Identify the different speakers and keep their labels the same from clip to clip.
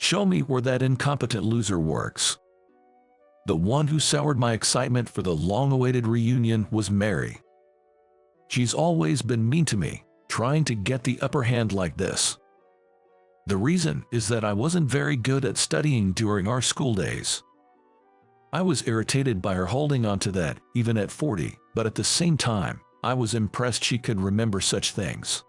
Speaker 1: Show me where that incompetent loser works. The one who soured my excitement for the long-awaited reunion was Mary. She's always been mean to me, trying to get the upper hand like this. The reason is that I wasn't very good at studying during our school days. I was irritated by her holding on to that, even at 40, but at the same time, I was impressed she could remember such things.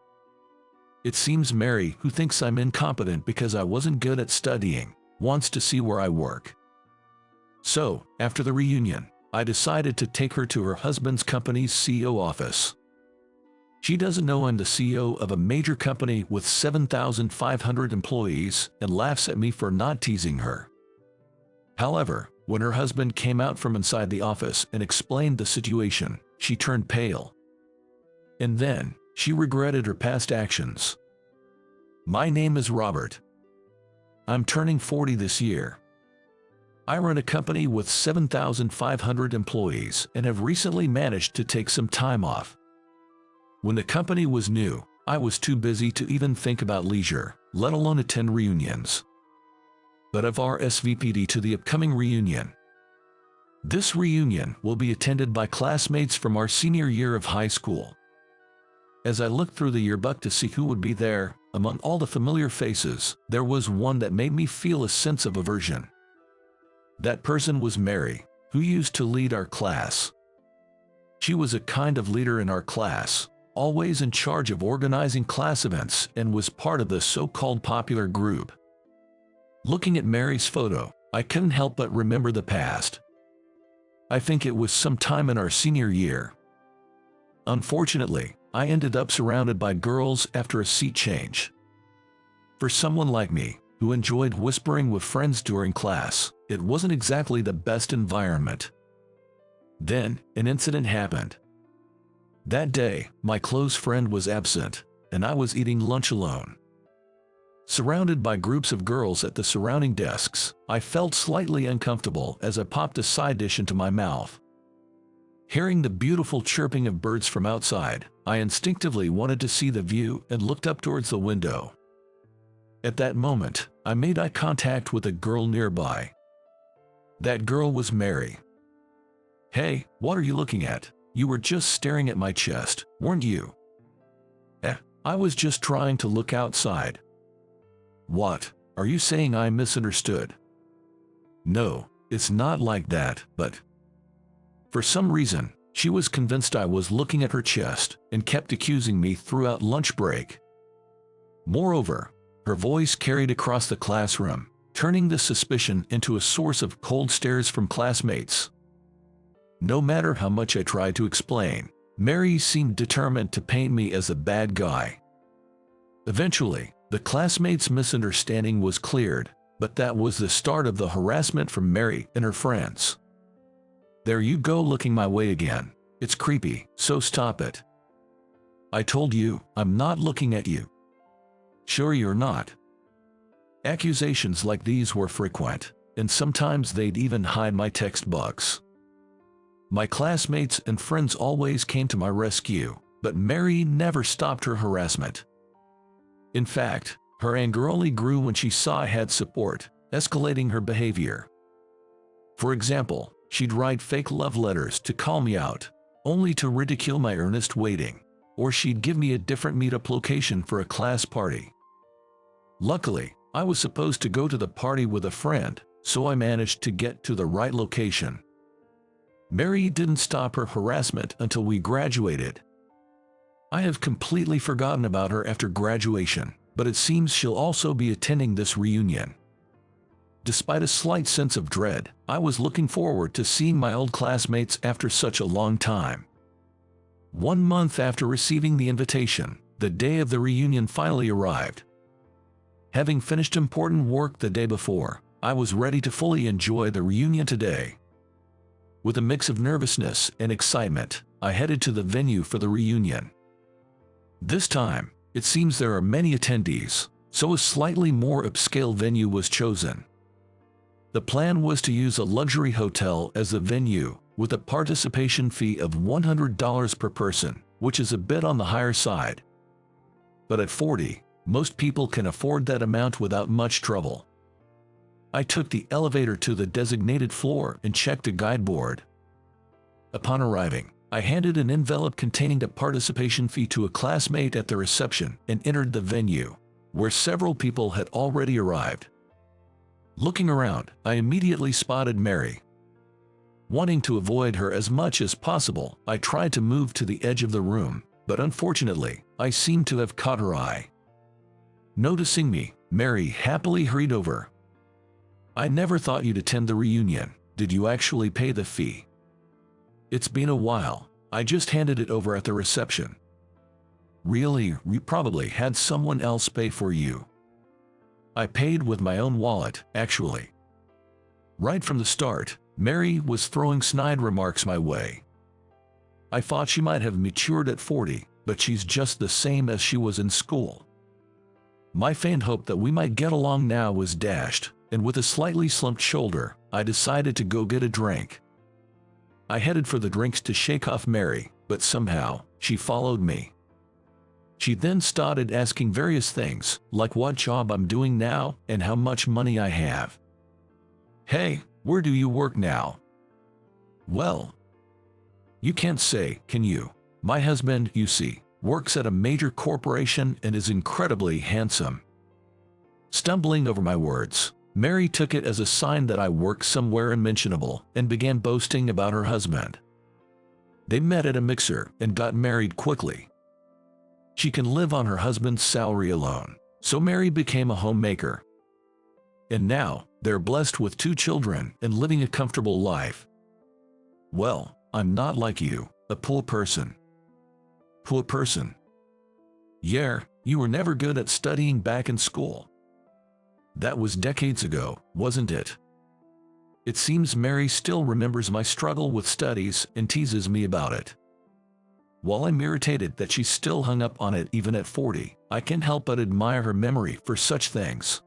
Speaker 1: It seems Mary, who thinks I'm incompetent because I wasn't good at studying, wants to see where I work. So, after the reunion, I decided to take her to her husband's company's CEO office. She doesn't know I'm the CEO of a major company with 7,500 employees and laughs at me for not teasing her. However, when her husband came out from inside the office and explained the situation, she turned pale. And then, she regretted her past actions. My name is Robert. I'm turning 40 this year. I run a company with 7,500 employees and have recently managed to take some time off. When the company was new, I was too busy to even think about leisure, let alone attend reunions. But I've RSVP'd to the upcoming reunion. This reunion will be attended by classmates from our senior year of high school. As I looked through the yearbook to see who would be there, among all the familiar faces, there was one that made me feel a sense of aversion. That person was Mary, who used to lead our class. She was a kind of leader in our class, always in charge of organizing class events and was part of the so-called popular group. Looking at Mary's photo, I couldn't help but remember the past. I think it was sometime in our senior year. Unfortunately, I ended up surrounded by girls after a seat change. For someone like me, who enjoyed whispering with friends during class, it wasn't exactly the best environment. Then, an incident happened. That day, my close friend was absent, and I was eating lunch alone. Surrounded by groups of girls at the surrounding desks, I felt slightly uncomfortable as I popped a side dish into my mouth. Hearing the beautiful chirping of birds from outside, I instinctively wanted to see the view and looked up towards the window. At that moment, I made eye contact with a girl nearby. That girl was Mary. "Hey, what are you looking at? You were just staring at my chest, weren't you?" I was just trying to look outside." "What? Are you saying I misunderstood?" "No, it's not like that, but..." For some reason, she was convinced I was looking at her chest and kept accusing me throughout lunch break. Moreover, her voice carried across the classroom, turning this suspicion into a source of cold stares from classmates. No matter how much I tried to explain, Mary seemed determined to paint me as a bad guy. Eventually, the classmates' misunderstanding was cleared, but that was the start of the harassment from Mary and her friends. "There you go looking my way again. It's creepy, so stop it." "I told you, I'm not looking at you." "Sure you're not." Accusations like these were frequent, and sometimes they'd even hide my textbooks. My classmates and friends always came to my rescue, but Mary never stopped her harassment. In fact, her anger only grew when she saw I had support, escalating her behavior. For example, she'd write fake love letters to call me out, only to ridicule my earnest waiting, or she'd give me a different meetup location for a class party. Luckily, I was supposed to go to the party with a friend, so I managed to get to the right location. Mary didn't stop her harassment until we graduated. I have completely forgotten about her after graduation, but it seems she'll also be attending this reunion. Despite a slight sense of dread, I was looking forward to seeing my old classmates after such a long time. 1 month after receiving the invitation, the day of the reunion finally arrived. Having finished important work the day before, I was ready to fully enjoy the reunion today. With a mix of nervousness and excitement, I headed to the venue for the reunion. This time, it seems there are many attendees, so a slightly more upscale venue was chosen. The plan was to use a luxury hotel as the venue, with a participation fee of $100 per person, which is a bit on the higher side. But at 40, most people can afford that amount without much trouble. I took the elevator to the designated floor and checked a guide board. Upon arriving, I handed an envelope containing a participation fee to a classmate at the reception and entered the venue, where several people had already arrived. Looking around, I immediately spotted Mary. Wanting to avoid her as much as possible, I tried to move to the edge of the room, but unfortunately, I seemed to have caught her eye. Noticing me, Mary happily hurried over. "I never thought you'd attend the reunion. Did you actually pay the fee?" "It's been a while. I just handed it over at the reception." "Really? You probably had someone else pay for you." "I paid with my own wallet, actually." Right from the start, Mary was throwing snide remarks my way. I thought she might have matured at 40, but she's just the same as she was in school. My faint hope that we might get along now was dashed, and with a slightly slumped shoulder, I decided to go get a drink. I headed for the drinks to shake off Mary, but somehow, she followed me. She then started asking various things, like what job I'm doing now and how much money I have. "Hey, where do you work now?" "Well, you can't say, can you? My husband, you see, works at a major corporation and is incredibly handsome." Stumbling over my words, Mary took it as a sign that I worked somewhere unmentionable and began boasting about her husband. They met at a mixer and got married quickly. She can live on her husband's salary alone, so Mary became a homemaker. And now, they're blessed with 2 children and living a comfortable life. "Well, I'm not like you, a poor person." "Poor person?" "Yeah, you were never good at studying back in school." "That was decades ago, wasn't it?" It seems Mary still remembers my struggle with studies and teases me about it. While I'm irritated that she's still hung up on it even at 40, I can't help but admire her memory for such things.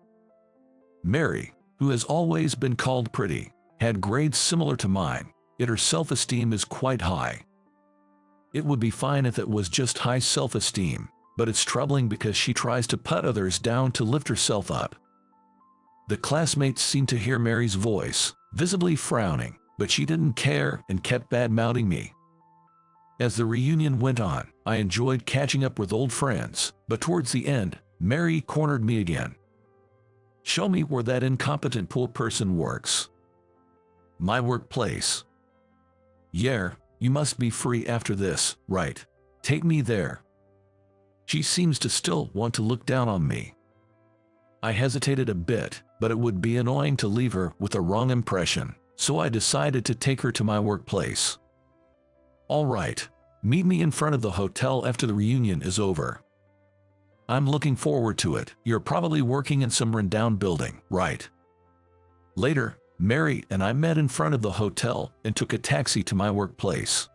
Speaker 1: Mary, who has always been called pretty, had grades similar to mine, yet her self-esteem is quite high. It would be fine if it was just high self-esteem, but it's troubling because she tries to put others down to lift herself up. The classmates seemed to hear Mary's voice, visibly frowning, but she didn't care and kept bad-mouthing me. As the reunion went on, I enjoyed catching up with old friends, but towards the end, Mary cornered me again. "Show me where that incompetent poor person works." "My workplace." "Yeah, you must be free after this, right? Take me there." She seems to still want to look down on me. I hesitated a bit, but it would be annoying to leave her with a wrong impression, so I decided to take her to my workplace. "All right, meet me in front of the hotel after the reunion is over." "I'm looking forward to it. You're probably working in some rundown building, right?" Later, Mary and I met in front of the hotel and took a taxi to my workplace.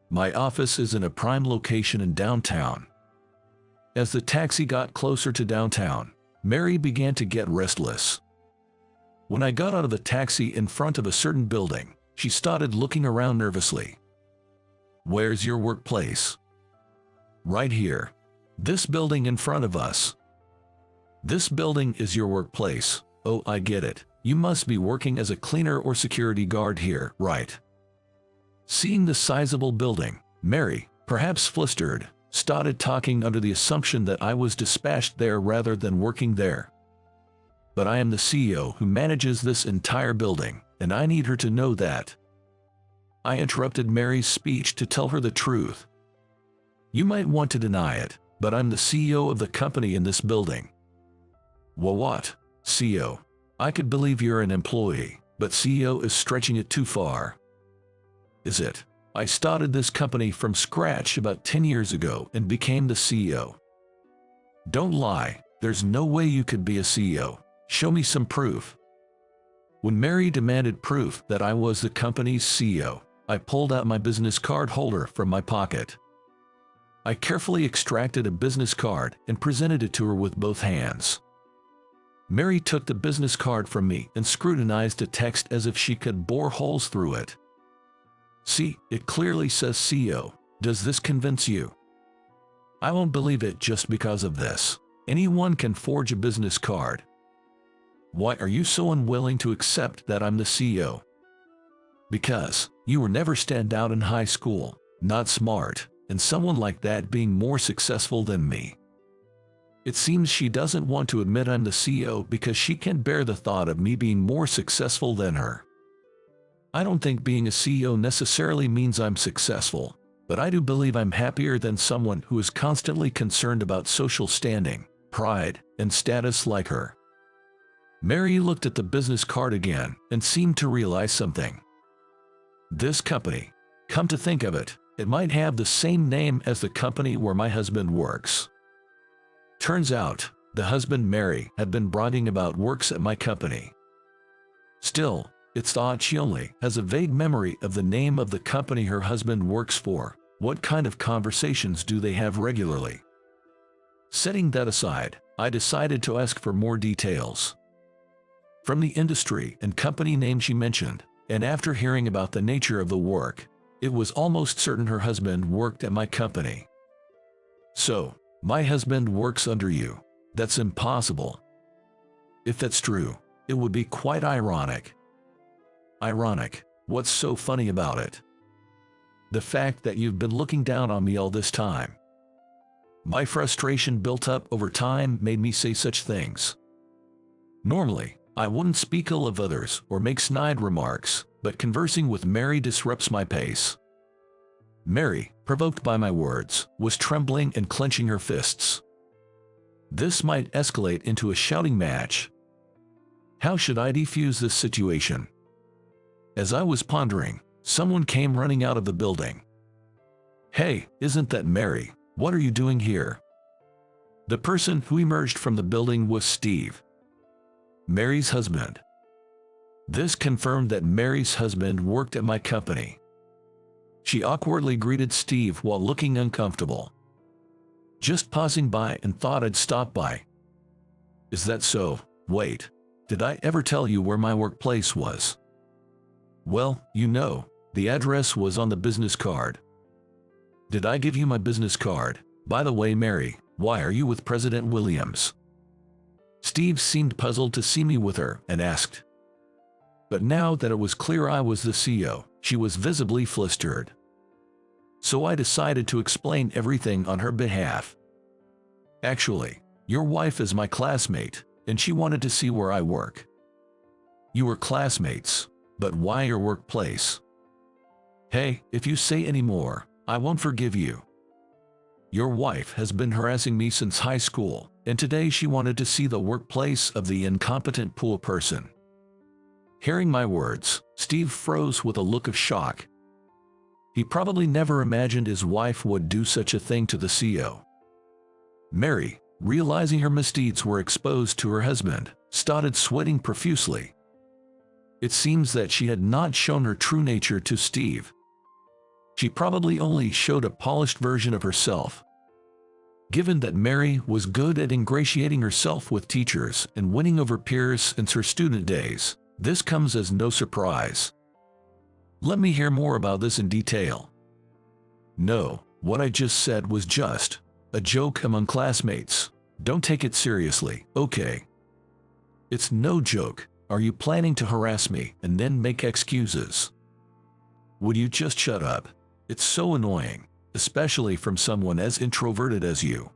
Speaker 1: My office is in a prime location in downtown. As the taxi got closer to downtown, Mary began to get restless. When I got out of the taxi in front of a certain building, she started looking around nervously. "Where's your workplace?" "Right here. This building in front of us." "This building is your workplace. Oh, I get it. You must be working as a cleaner or security guard here, right?" Seeing the sizable building, Mary, perhaps flustered, started talking under the assumption that I was dispatched there rather than working there. "But I am the CEO who manages this entire building, and I need her to know that." I interrupted Mary's speech to tell her the truth. "You might want to deny it, but I'm the CEO of the company in this building." "Well, what? CEO? I could believe you're an employee, but CEO is stretching it too far." "Is it? I started this company from scratch about 10 years ago and became the CEO." "Don't lie. There's no way you could be a CEO. Show me some proof." When Mary demanded proof that I was the company's CEO, I pulled out my business card holder from my pocket. I carefully extracted a business card and presented it to her with both hands. Mary took the business card from me and scrutinized the text as if she could bore holes through it. "See, it clearly says CEO. Does this convince you?" "I won't believe it just because of this. Anyone can forge a business card." Why are you so unwilling to accept that I'm the CEO? Because you were never stand out in high school, not smart, and someone like that being more successful than me. It seems she doesn't want to admit I'm the CEO because she can't bear the thought of me being more successful than her. I don't think being a CEO necessarily means I'm successful, but I do believe I'm happier than someone who is constantly concerned about social standing, pride, and status like her. Mary looked at the business card again and seemed to realize something. This company, come to think of it, it might have the same name as the company where my husband works. Turns out, the husband Mary had been bragging about works at my company. Still, it's thought she only has a vague memory of the name of the company her husband works for. What kind of conversations do they have regularly? Setting that aside, I decided to ask for more details. From the industry and company name she mentioned, and after hearing about the nature of the work, it was almost certain her husband worked at my company. So, my husband works under you. That's impossible. If that's true, it would be quite ironic. Ironic? What's so funny about it? The fact that you've been looking down on me all this time. My frustration built up over time made me say such things. Normally, I wouldn't speak ill of others or make snide remarks, but conversing with Mary disrupts my pace. Mary, provoked by my words, was trembling and clenching her fists. This might escalate into a shouting match. How should I defuse this situation? As I was pondering, someone came running out of the building. Hey, isn't that Mary? What are you doing here? The person who emerged from the building was Steve, Mary's husband. This confirmed that Mary's husband worked at my company. She awkwardly greeted Steve while looking uncomfortable. Just passing by and thought I'd stop by. Is that so? Wait, did I ever tell you where my workplace was? Well, you know, the address was on the business card. Did I give you my business card? By the way, Mary, why are you with President Williams? Steve seemed puzzled to see me with her and asked. But now that it was clear I was the CEO, she was visibly flustered. So I decided to explain everything on her behalf. Actually, your wife is my classmate, and she wanted to see where I work. You were classmates, but why your workplace? Hey, if you say any more, I won't forgive you. Your wife has been harassing me since high school, and today she wanted to see the workplace of the incompetent pool person. Hearing my words, Steve froze with a look of shock. He probably never imagined his wife would do such a thing to the CEO. Mary, realizing her misdeeds were exposed to her husband, started sweating profusely. It seems that she had not shown her true nature to Steve. She probably only showed a polished version of herself. Given that Mary was good at ingratiating herself with teachers and winning over peers since her student days, this comes as no surprise. Let me hear more about this in detail. No, what I just said was just a joke among classmates. Don't take it seriously, okay? It's no joke. Are you planning to harass me and then make excuses? Would you just shut up? It's so annoying, especially from someone as introverted as you.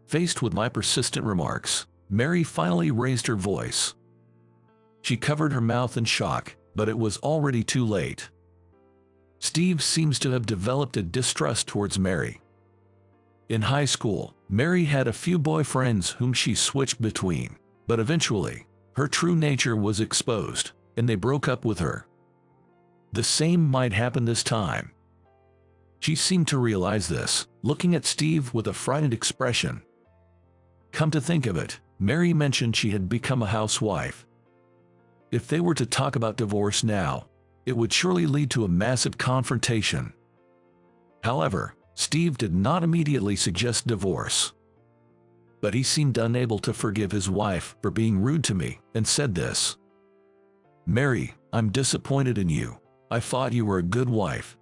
Speaker 1: Faced with my persistent remarks, Mary finally raised her voice. She covered her mouth in shock, but it was already too late. Steve seems to have developed a distrust towards Mary. In high school, Mary had a few boyfriends whom she switched between, but eventually, her true nature was exposed, and they broke up with her. The same might happen this time. She seemed to realize this, looking at Steve with a frightened expression. Come to think of it, Mary mentioned she had become a housewife. If they were to talk about divorce now, it would surely lead to a massive confrontation. However, Steve did not immediately suggest divorce. But he seemed unable to forgive his wife for being rude to me and said this. Mary, I'm disappointed in you. I thought you were a good wife.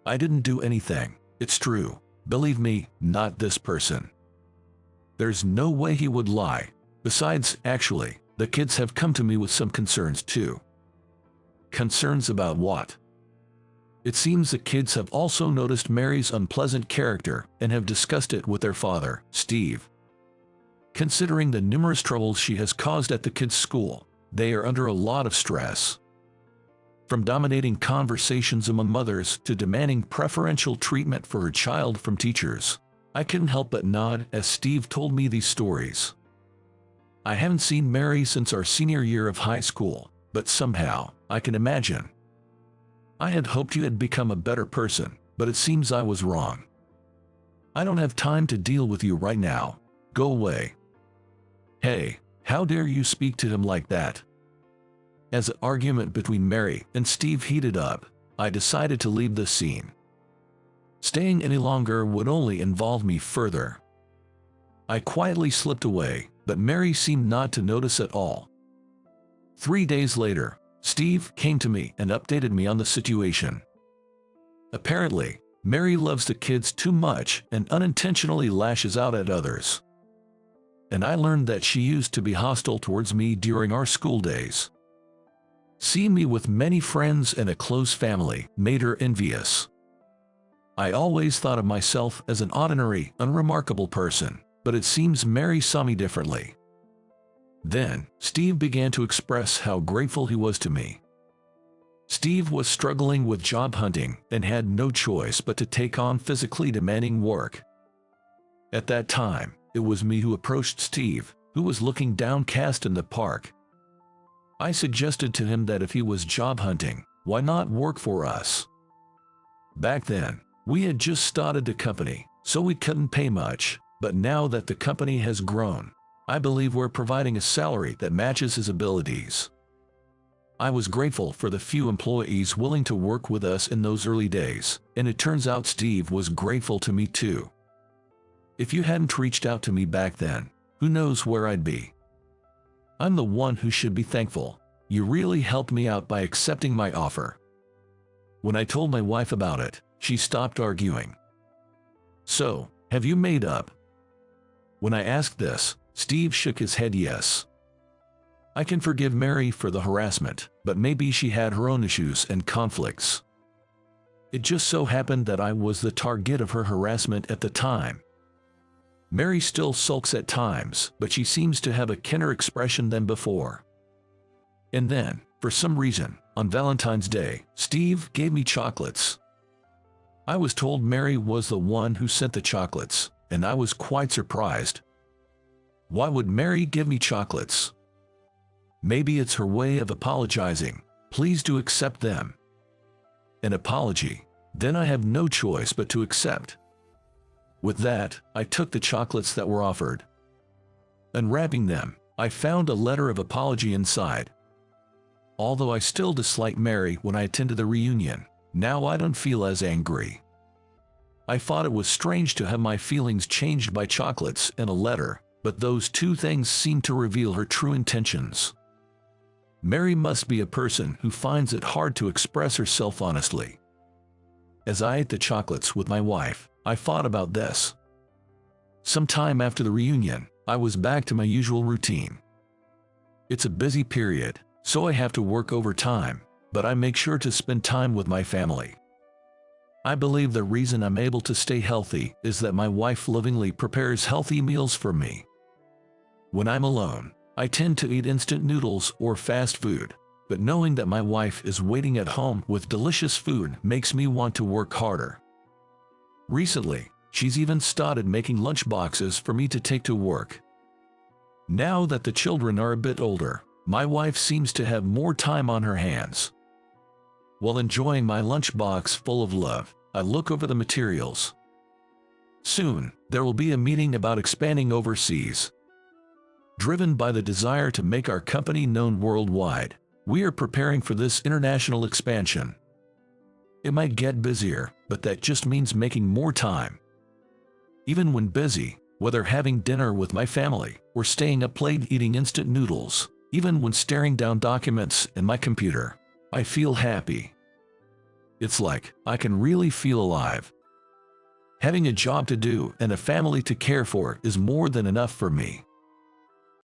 Speaker 1: I didn't do anything, it's true. Believe me, not this person. There's no way he would lie. Besides, actually, The kids have come to me with some concerns too. Concerns about what? It seems the kids have also noticed Mary's unpleasant character and have discussed it with their father, Steve. Considering the numerous troubles she has caused at the kids' school, they are under a lot of stress. From dominating conversations among mothers to demanding preferential treatment for her child from teachers, I couldn't help but nod as Steve told me these stories. I haven't seen Mary since our senior year of high school, but somehow, I can imagine. I had hoped you had become a better person, but it seems I was wrong. I don't have time to deal with you right now. Go away. Hey, how dare you speak to him like that? As the argument between Mary and Steve heated up, I decided to leave the scene. Staying any longer would only involve me further. I quietly slipped away, but Mary seemed not to notice at all. 3 days later, Steve came to me and updated me on the situation. Apparently, Mary loves the kids too much and unintentionally lashes out at others. And I learned that she used to be hostile towards me during our school days. Seeing me with many friends and a close family made her envious. I always thought of myself as an ordinary, unremarkable person, but it seems Mary saw me differently. Then, Steve began to express how grateful he was to me. Steve was struggling with job hunting and had no choice but to take on physically demanding work. At that time, it was me who approached Steve, who was looking downcast in the park. I suggested to him that if he was job hunting, why not work for us? Back then, we had just started the company, so we couldn't pay much, but now that the company has grown, I believe we're providing a salary that matches his abilities. I was grateful for the few employees willing to work with us in those early days, and it turns out Steve was grateful to me too. If you hadn't reached out to me back then, who knows where I'd be? I'm the one who should be thankful. You really helped me out by accepting my offer. When I told my wife about it, she stopped arguing. So, have you made up? When I asked this, Steve shook his head yes. I can forgive Mary for the harassment, but maybe she had her own issues and conflicts. It just so happened that I was the target of her harassment at the time. Mary still sulks at times, but she seems to have a keener expression than before. And then, for some reason, on Valentine's Day, Steve gave me chocolates. I was told Mary was the one who sent the chocolates, and I was quite surprised. Why would Mary give me chocolates? Maybe it's her way of apologizing. Please do accept them. An apology. Then I have no choice but to accept. With that, I took the chocolates that were offered. Unwrapping them, I found a letter of apology inside. Although I still dislike Mary when I attended the reunion, now I don't feel as angry. I thought it was strange to have my feelings changed by chocolates and a letter, but those two things seemed to reveal her true intentions. Mary must be a person who finds it hard to express herself honestly. As I ate the chocolates with my wife, I thought about this. Sometime after the reunion, I was back to my usual routine. It's a busy period, so I have to work overtime, but I make sure to spend time with my family. I believe the reason I'm able to stay healthy is that my wife lovingly prepares healthy meals for me. When I'm alone, I tend to eat instant noodles or fast food, but knowing that my wife is waiting at home with delicious food makes me want to work harder. Recently, she's even started making lunch boxes for me to take to work. Now that the children are a bit older, my wife seems to have more time on her hands. While enjoying my lunchbox full of love, I look over the materials. Soon, there will be a meeting about expanding overseas. Driven by the desire to make our company known worldwide, we are preparing for this international expansion. It might get busier, but that just means making more time. Even when busy, whether having dinner with my family or staying up late eating instant noodles, even when staring down documents in my computer, I feel happy. It's like I can really feel alive. Having a job to do and a family to care for is more than enough for me.